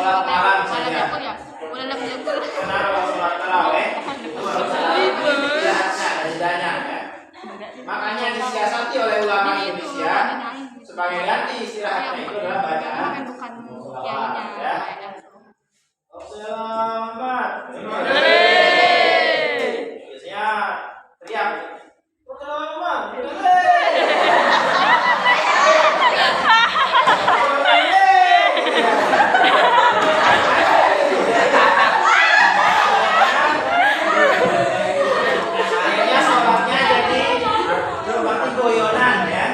sholat malam saja. Ya. Boleh lebih lekul. Karena kalau sholat tarawih itu harus ada jedanya ya. Makanya disiasati oleh ulama Indonesia sebagai ganti istirahatnya itu adalah bacaan bukan sholawat ya. Selamat. Biasanya teriak. Selamat. Akhirnya sholatnya jadi seperti goyonan ya.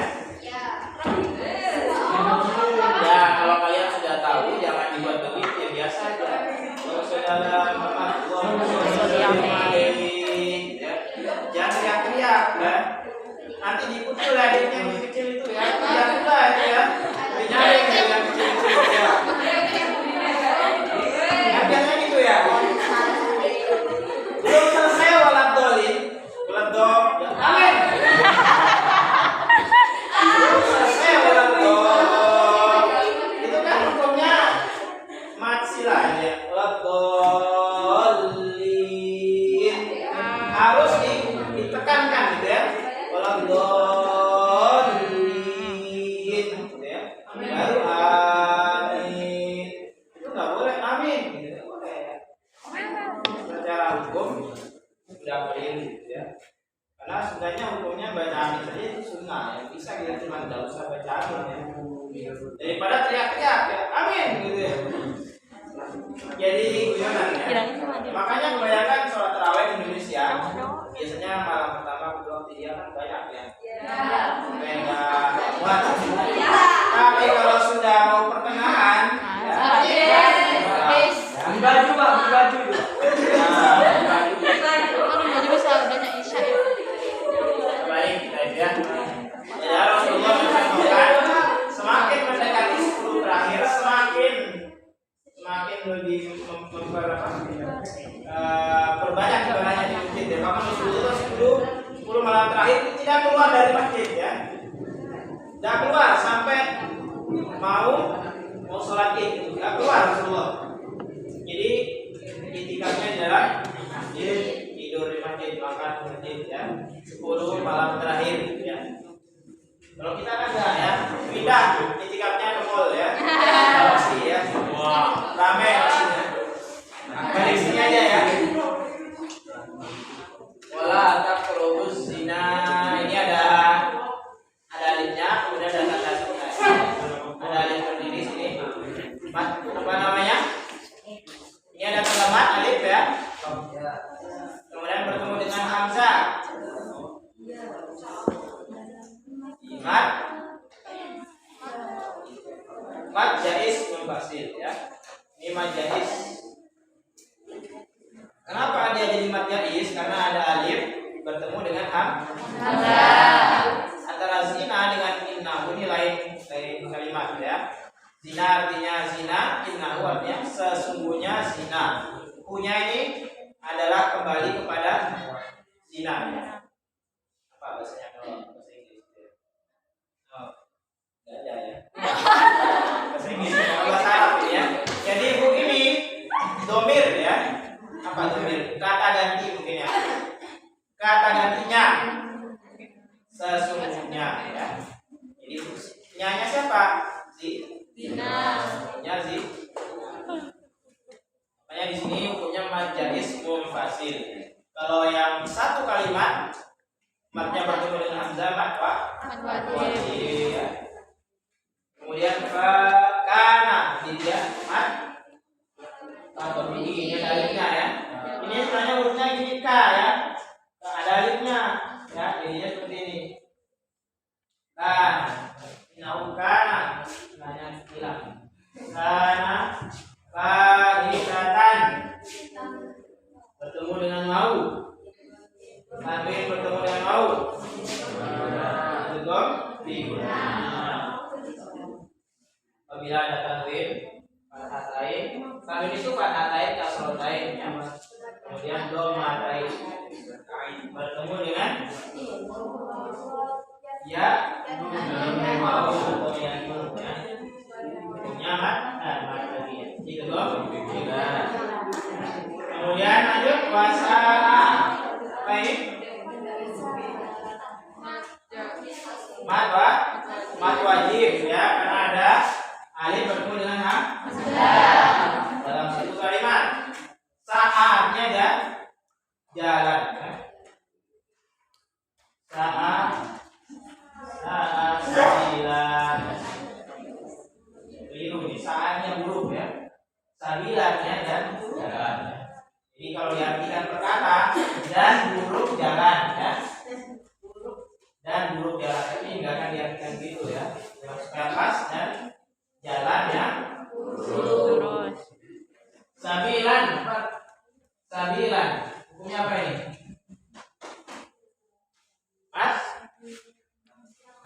Ya kalau kalian sudah tahu jangan dibuat begitu ya biasa aja. Kalau sudah jangan teriak-teriak ya. Nanti diikuti lah adiknya yang kecil itu ya. Teriak pula itu ya. Dinyaring yang kecil-kecil ya. Kan biasanya gitu ya. Belum selesai walat dolin. Walat dol. Amin. Belum selesai walat dol. Itu kan hukumnya mat sila ya. Walat dolin. Harus ditekankan gitu ya. Walat dolin gitu ya. Baru amin. Itu nggak boleh amin gitu. Nggak boleh ya. Secara hukum sudah keliru gitu ya. Karena sebenarnya hukumnya baca amin saja itu sunnah ya. Bisa kita cuma tidak usah baca amin ya. Daripada teriak-teriak ya amin gitu ya. Jadi guyonan ya. Makanya kebanyakan sholat tarawih di Indonesia biasanya malam pertama, kedua, ketiga kan banyak ya. Sampai nggak kuat. Tapi kalau sudah mau pertengahan, Beli baju Pak, beli baju. Baju bisa udahnya isya ya. baik kita ya. Ya Rasulullah mencontohkan semakin mendekati 10 terakhir semakin lebih perbanyak ibadahnya di masjid ya. Maka Rasulullah 10 malam terakhir tidak keluar dari masjid ya. Tidak keluar sampai mau sholat id itu tidak keluar Rasulullah. Jadi itikafnya adalah tidur di masjid, makan di masjid ya. 10 malam terakhir ya. Kalau kita kan enggak ya, pindah itikafnya ke mall ya. Pasti ya. Wah, rame pastinya. Balik sini aja ya. Wala taqrabuz zina. Ini ada alifnya, kemudian ada tanda sebelah. Ada alif berdiri sini. Apa namanya? Ini ada tanda mat alif ya. Kemudian bertemu dengan hamzah. Mat jais memfasil ya. Ini mat jais. Kenapa dia jadi mat jais? Karena ada alif bertemu dengan hamzah. Antara zina dengan innahu ini lain kalimat ya. Zina artinya zina, innahu artinya sesungguhnya zina. Punya ini adalah kembali kepada zina ya. Apa bahasanya kalau bahasa Inggris? Oh, enggak ada ya. Bahasa Inggris kalau bahasa Arab ya. Jadi bu ini domir ya. Apa domir? Kata ganti mungkin ya. Kata gantinya sesungguhnya ya. Jadi nyanya siapa? Zina. Ya zi. Makanya di sini hukumnya mad jais munfasil. Kalau yang satu kalimat matnya bertemu dengan hamzah mad wajib ya. Kemudian kana dia mat atau ini ada alifnya ya. Ini sebenarnya hurufnya gini ka ya. Ada alifnya ya, jadinya seperti ini. Kana hilang. Kana fahidatan bertemu dengan mau. Tanwin bertemu dengan mau. Betul? Apabila ada tanwin fathatain, tanwin itu fathatain kasrotain ya. Kemudian dhammatain bertemu dengan ya mau kemudian punya mat lagi ya. Gitu loh.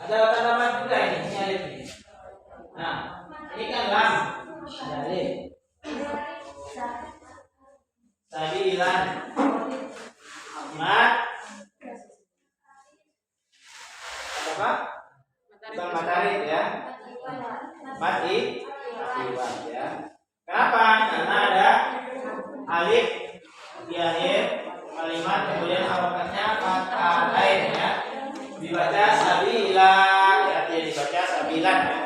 Ada tanda mat juga ini alif ini. Nah, ini kan lam. Ada alif. Sabilan. Mat. Apa? Bukan matarik ya. Mati. Akibat ya. Kenapa? Karena ada alif di akhir kalimat, kemudian harokatnya fathah ya. Dibaca sabila, ya tidak dibaca sabilan ya.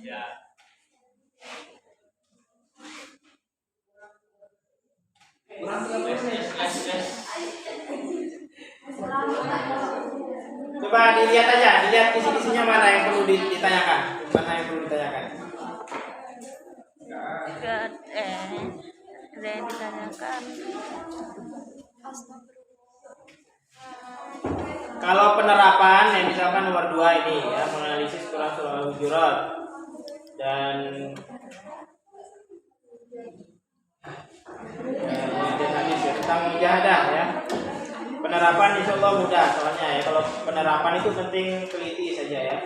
Ya. Kurang coba dilihat aja, dilihat kisi-kisinya mana yang perlu ditanyakan, mana yang perlu ditanyakan. Ada yang ditanyakan. Kalau penerapan yang misalkan nomor 2 ini ya, menganalisis Quran surah Al-Hujurat dan hadis tentang mujahadah ya. Penerapan insya Allah mudah soalnya ya. Kalau penerapan itu penting teliti saja ya.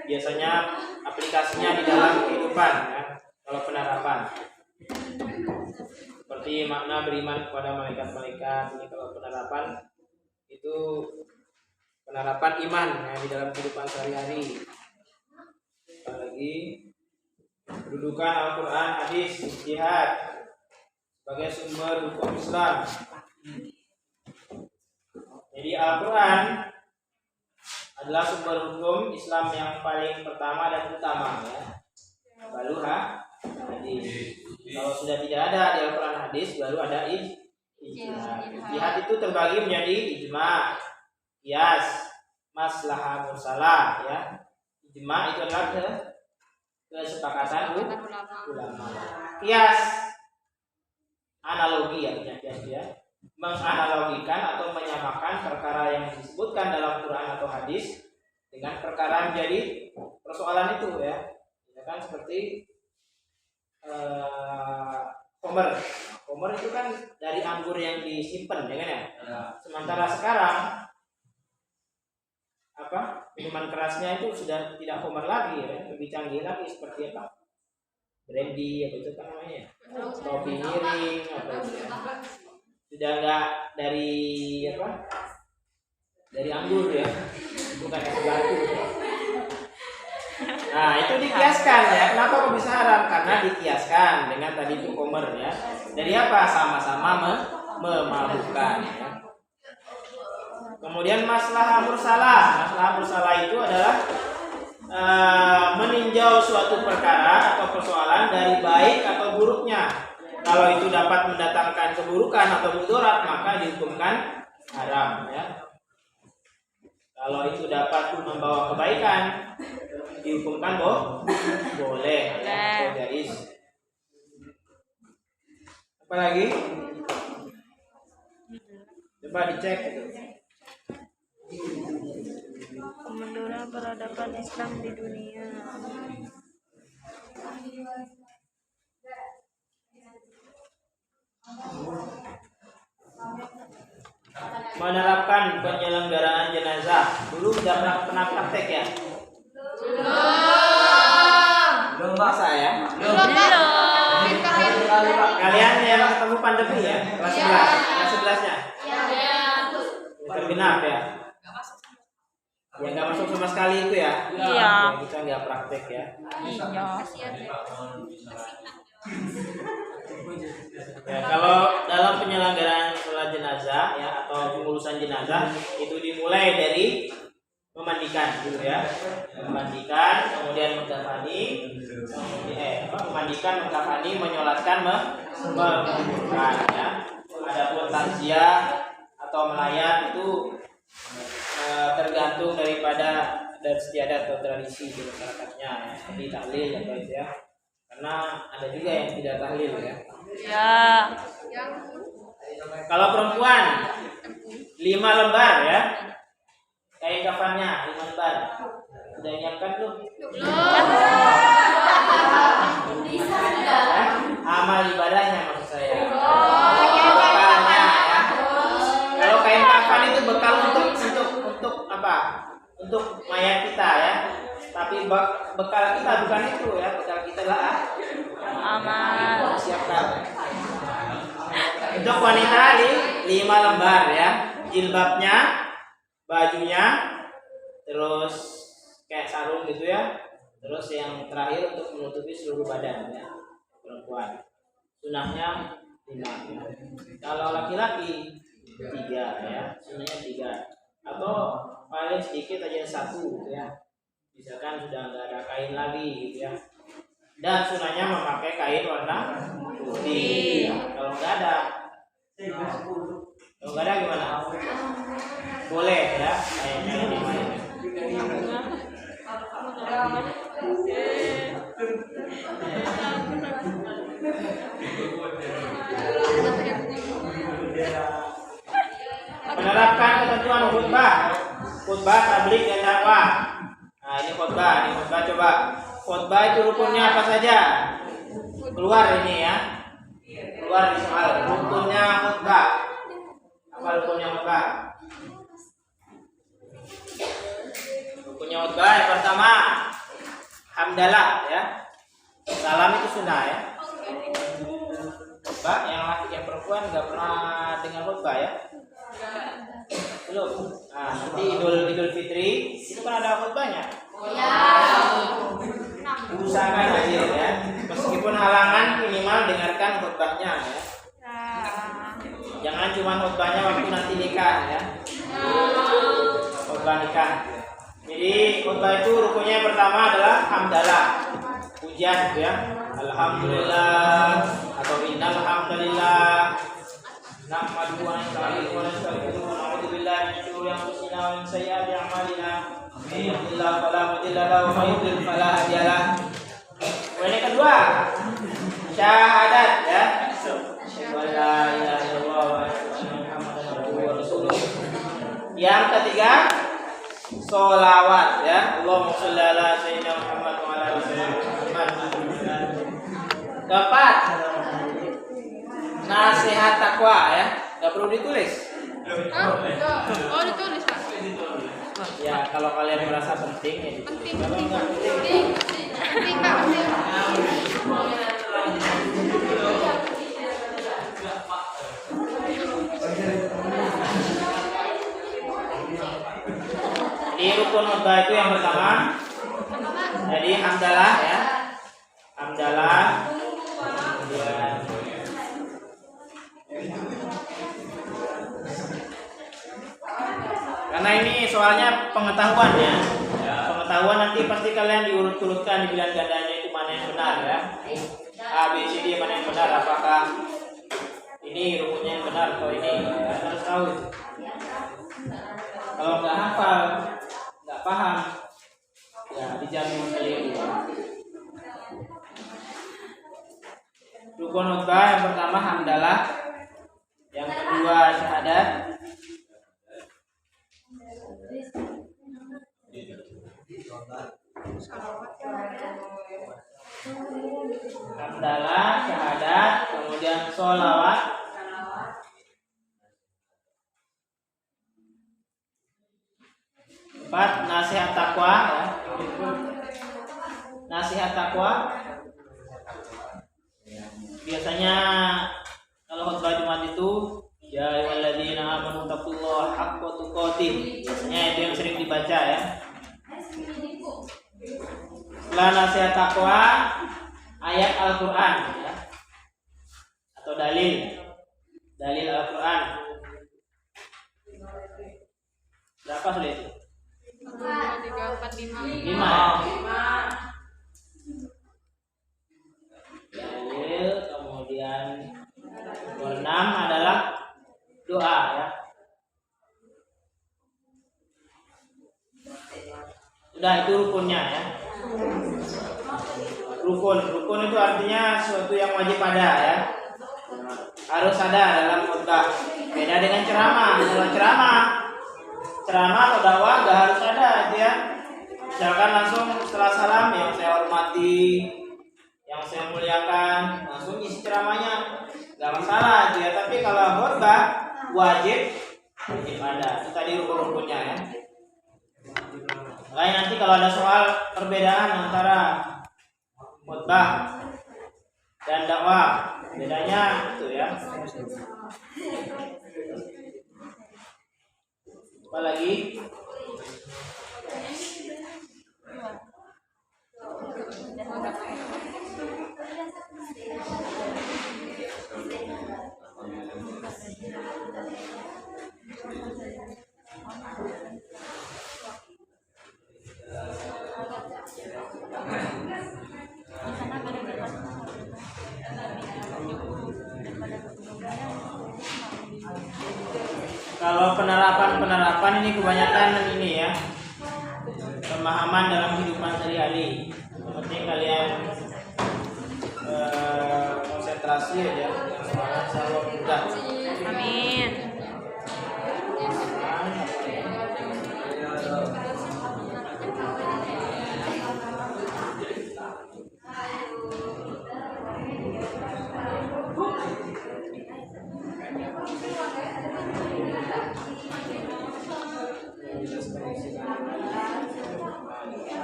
Biasanya aplikasinya di dalam kehidupan ya. Kalau penerapan seperti makna beriman kepada malaikat-malaikat, ini kalau penerapan itu penerapan iman ya, di dalam kehidupan sehari-hari. Apalagi kedudukan Al-Quran, hadis, jihad sebagai sumber hukum Islam. Jadi Al-Quran adalah sumber hukum Islam yang paling pertama dan utama ya. Baru hadis. Kalau sudah tidak ada di Al-Quran hadis, baru ada ijtihad. Ijtihad itu terbagi menjadi ijma, qiyas, maslahah mursalah ya. Ijma itu adalah kesepakatan ulama. Qiyas analogi artinya qiyas ya. Menganalogikan atau menyamakan perkara yang disebutkan dalam Quran atau hadis dengan perkara yang menjadi persoalan itu ya. Ya kan seperti Homer. Homer itu kan dari anggur yang disimpan ya kan ya. Sementara sekarang minuman kerasnya itu sudah tidak Homer lagi ya, lebih canggih lagi seperti apa? Brandy apa itu kan namanya? Kopi miring apa itu ya. Sudah enggak dari dari anggur ya, bukan es batu ya. Nah itu dikiaskan ya. Kenapa kok bisa haram? Karena dikiaskan dengan tadi itu komer ya. Dari apa? Sama-sama memabukkan ya. Kemudian maslahah mursalah. Maslahah mursalah itu adalah meninjau suatu perkara atau persoalan dari baik atau buruknya. Kalau itu dapat mendatangkan keburukan atau mudarat, maka dihukumkan haram ya. Kalau itu dapat membawa kebaikan, dihukumkan boleh ya, jaiz. Apa lagi? Coba dicek. Kemunduran peradaban Islam di dunia. Menerapkan penyelenggaraan jenazah. Dulu sudah pernah praktek ya? Belum masa ya? Belum. Kalian yang ketemu pandemi ya? Kelas 11. Kelas 11-nya? Tergenap ya? Ya nggak masuk sama sekali itu ya? Iya. Kita nggak praktek ya? Iya. Ya, kalau dalam penyelenggaraan sholat jenazah ya atau pengurusan jenazah itu dimulai dari memandikan dulu ya, memandikan, kemudian mengkafani, memandikan, mengkafani, menyolatkan, menguburkan ya. Adapun takziah atau melayat itu tergantung daripada adat istiadat atau tradisi di masyarakatnya ya. Jadi tahlil atau itu ya. Karena ada juga yang tidak tahlil ya. Ya. Kalau perempuan 5 lembar ya. Kain kafannya 5 lembar. Sudah nyiapkan belum? Amal ibadahnya maksud saya. Bekalnya ya. Kalau kain kafan itu bekal untuk apa? untuk mayat kita ya. Tapi bekal kita bukan itu ya, bekal kita lah Amal. siapkan. Untuk wanita 5 lembar ya, jilbabnya, bajunya, terus kayak sarung gitu ya. Terus yang terakhir untuk menutupi seluruh badan ya, perempuan. Sunahnya 5 ya. Kalau laki-laki 3 ya, sunahnya 3 atau paling sedikit aja 1 gitu ya. Misalkan sudah nggak ada kain lagi gitu ya. Dan sunahnya memakai kain warna putih. Kalau nggak ada gimana? Boleh ya, kayaknya di mana? Menerapkan ketentuan khutbah tabligh dan dakwah. Nah, ini khutbah coba. Khutbah itu rukunnya apa saja? Keluar ini ya. Keluar di soal rukunnya khutbah. Apa rukunnya khutbah? Rukunnya khutbah yang pertama hamdalah ya. Salam itu sunnah ya. Khutbah yang laki yang perempuan nggak pernah dengar khutbah ya? Belum. Nah, nanti Idul Fitri itu kan ada khutbahnya. Usahakan aja ya. Meskipun halangan minimal dengarkan khutbahnya ya. Jangan cuma khutbahnya waktu nanti nikah ya. Khutbah nikah. Jadi khutbah itu rukunnya yang pertama adalah hamdalah. Pujian gitu ya. Alhamdulillah atau innal hamdalillah. Nahmaduhu wa nasta'inuhu wa nastaghfiruh wa na'udzu billahi min syururi anfusina wa min sayyiati a'malina. May yahdihillahu fala mudilla lahu wa may yudlil fala hadiya lahu. Yang kedua, syahadat ya. Asyhadu an la ilaha illallah wa asyhadu anna Muhammadan abduhu wa rasuluh. Yang ketiga, sholawat ya. Allahumma sholli ala sayyidina Muhammad wa ala ali Muhammad. Keempat, nasihat takwa ya. Gak perlu ditulis. Oh, ditulis Pak. Ya, kalau kalian merasa penting ya ditulis. Kalau enggak penting, Penting Pak, penting. di rukun khutbah itu yang pertama. Jadi hamdalah ya. Hamdalah. Kemudian karena ini soalnya pengetahuan ya. Pengetahuan nanti pasti kalian diurut-urutkan di pilihan gandanya itu mana yang benar ya. A, B, C, D mana yang benar, apakah ini rukunnya yang benar atau ini. Kalian harus tahu. Kalau nggak hafal, nggak paham, ya dijamin keliru. Rukun khutbah yang pertama hamdalah, yang kedua syahadat, hamdalah, syahadat, kemudian sholawat, empat nasihat takwa ya. Nasihat takwa biasanya kalau khutbah Jumat itu ya ayyuhalladzina amanu taqullaha haqqa tuqatih, biasanya itu yang sering dibaca ya. Setelah nasihat takwa ayat Al-Qur'an ya. Atau dalil Al-Qur'an. Berapa sudah itu? 3, 4, 5. 5. Dalil, kemudian nomor 6 adalah doa ya. Sudah, itu rukunnya ya. Rukun itu artinya sesuatu yang wajib ada ya. Harus ada dalam khutbah. Beda dengan ceramah. Kalau ceramah atau dakwah nggak harus ada ya. Misalkan langsung setelah salam yang saya hormati, yang saya muliakan, langsung isi ceramahnya, nggak masalah ya. Tapi kalau khutbah wajib ada. Itu tadi rukun-rukunnya ya. Lain nanti kalau ada soal perbedaan antara khotbah dan dakwah, bedanya itu ya. Apa lagi? Kalau penerapan ini kebanyakan ini ya, pemahaman dalam kehidupan sehari-hari. Yang penting kalian konsentrasi aja, soalnya selalu mudah. Amin.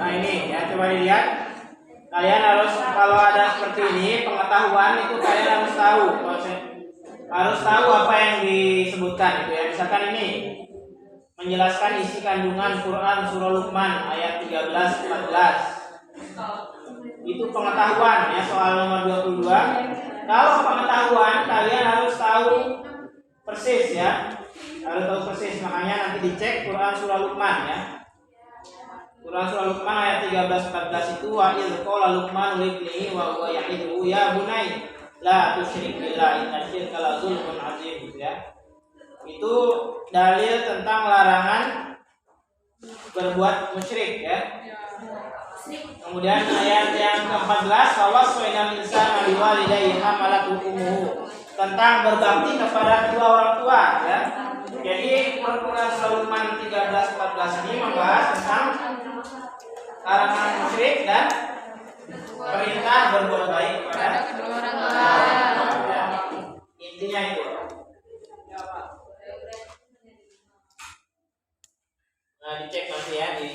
Nah ini ya, coba dilihat. Kalian harus, kalau ada seperti ini pengetahuan itu kalian harus tahu, harus tahu apa yang disebutkan itu ya. Misalkan ini menjelaskan isi kandungan Quran surah Luqman ayat 13-14. Itu pengetahuan ya, soal nomor 22. Kalau pengetahuan kalian harus tahu persis ya, harus tahu persis. Makanya nanti dicek Quran surah Luqman ya. Quran surah Luqman ayat 13-14 itu wa idz qala Luqman libnihi wa huwa ya'idhu ya bunai la tusyrik billah inna syirka la zulmun azim ya. Itu dalil tentang larangan berbuat musyrik ya. Kemudian ayat yang ke-14 wawasainal insana biwalidayhi hamalatu ummuhu, tentang berbakti kepada kedua orang tua ya. Jadi Quran surah Luqman 13-14 ini membahas tentang larangan musyrik dan perintah berbuat baik kepada Kedua orang tua. intinya itu. Nah dicek nanti ya di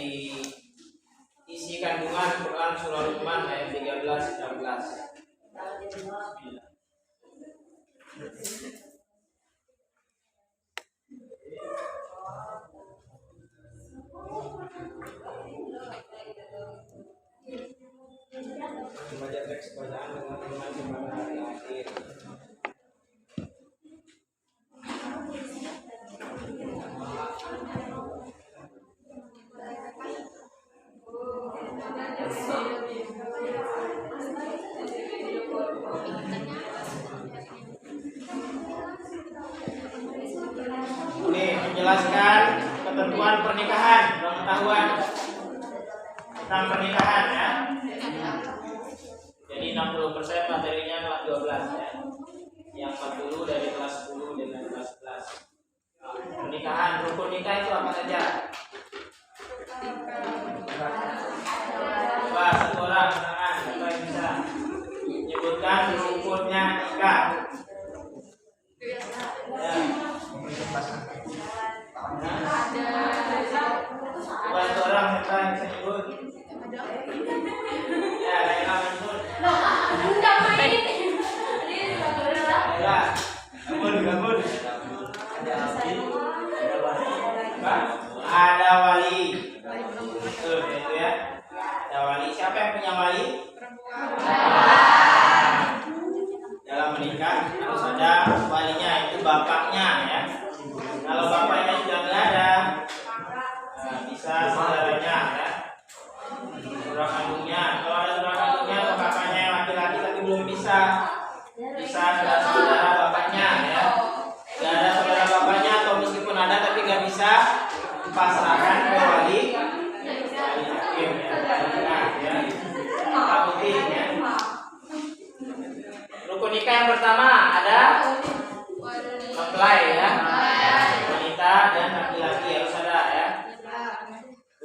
isi kandungan Quran surah Luqman ayat 13-14. Membaca teks bacaan dengan iman kepada hari akhir. Ini menjelaskan ketentuan pernikahan, pengetahuan tentang pernikahan ya. Jadi 60% materinya kelas 12 ya. Yang 40 dari kelas 10 dengan kelas 11. Pernikahan, rukun nikah itu apa saja? Coba satu orang tangan, siapa yang bisa menyebutkan rukunnya nikah? Ya. Coba satu orang siapa yang bisa nyebut? Ya, Laila Mansur. Gabun. Ada wali. Betul itu ya. Ada wali. Siapa yang punya wali? Dalam menikah harus ada walinya, itu bapaknya ya. Kalau bapaknya sudah nggak ada, bisa saudaranya ya. Saudara kandungnya. Kalau ada saudara kandungnya atau kakaknya yang laki-laki tapi belum bisa saudara bapaknya ya. Gak ada saudara bapaknya atau meskipun ada tapi gak bisa, dipasrahkan ke wali hakim ya. Pak Putih ya. Rukun nikah yang pertama ada mempelai ya, wanita dan laki-laki harus ada ya.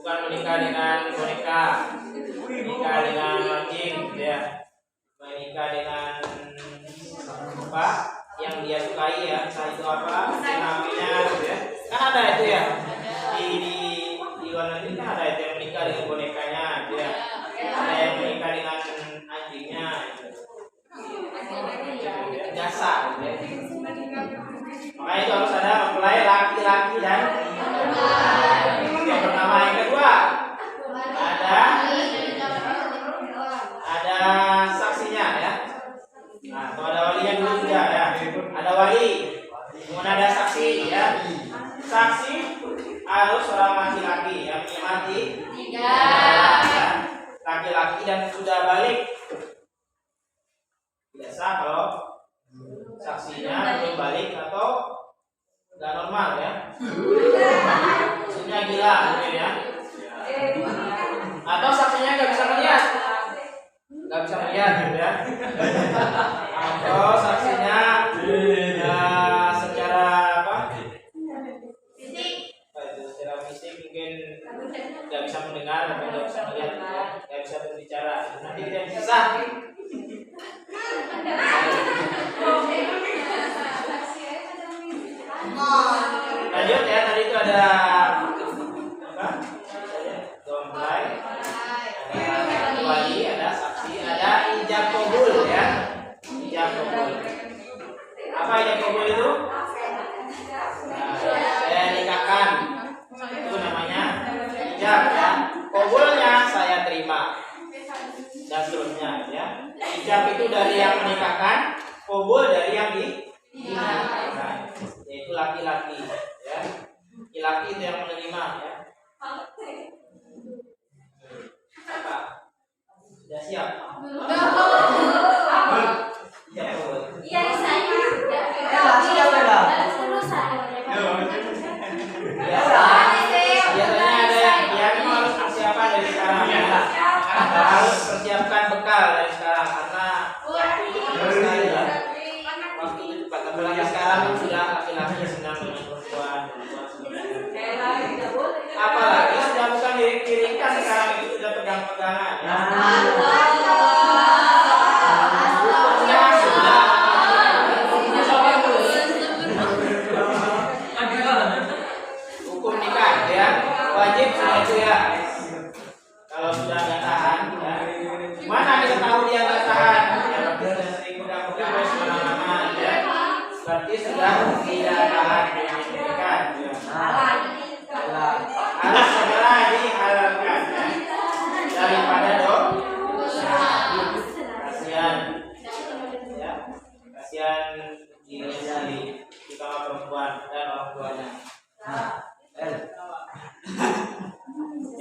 Bukan menikah dengan boneka, menikah dengan anjing ya, menikah dengan apa yang dia sukai ya, misalnya itu apa namanya gitu ya. Kan ada itu ya di luar negeri kan ada itu yang menikah harus seorang laki-laki yang mati 3 laki-laki dan sudah balik. Biasa kalau saksinya belum balik atau nggak normal ya. Saksinya gila mungkin ya. Atau saksinya nggak bisa melihat gitu ya. Atau saksinya secara apa? Secara fisik mungkin nggak bisa mendengar atau nggak bisa melihat, nggak bisa berbicara. Nanti kita bisa. Lanjut ya, tadi itu ada apa? Domplay, ada wali, ada saksi, ada ijab qabul ya. Ijab qabul. Apa ijab qabul itu? Nah, saya nikahkan. Itu namanya ijab ya. Qabulnya saya terima. Dan seterusnya ya. Ijab itu dari yang menikahkan, qabul dari yang dinikahkan. Yaitu laki-laki ya. Laki-laki itu yang menerima ya. Apa? Sudah siap? Ya, biasanya ada yang harus persiapan dari sekarang ya. Harus persiapkan bekal dari sekarang karena waktu itu cepat sekali ya. Waktu itu cepat, apalagi sekarang sudah laki-laki senang dengan perempuan. Apalagi sudah bukan dikirimkan, sekarang itu sudah pegang-pegangan ya. Hukum nikah ya, wajib sudah itu ya. Kalau sudah nggak tahan ya. Mana kita tahu dia nggak tahan? Ya, sudah sering pegang-pegang semena-mena ya. Berarti sudah tidak tahan dengan nikah ya. Harus segera dihalalkan ya. Daripada dosa. Kasihan ya. Kasihan diri sendiri jika perempuan dan orang tuanya.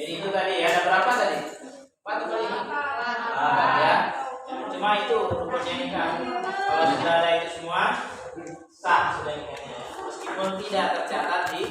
Jadi itu tadi ada berapa tadi? 4 atau 5? Ya. Cuma itu rukunnya nikah. Kalau sudah ada itu semua sah sudah nikahnya. Meskipun tidak tercatat di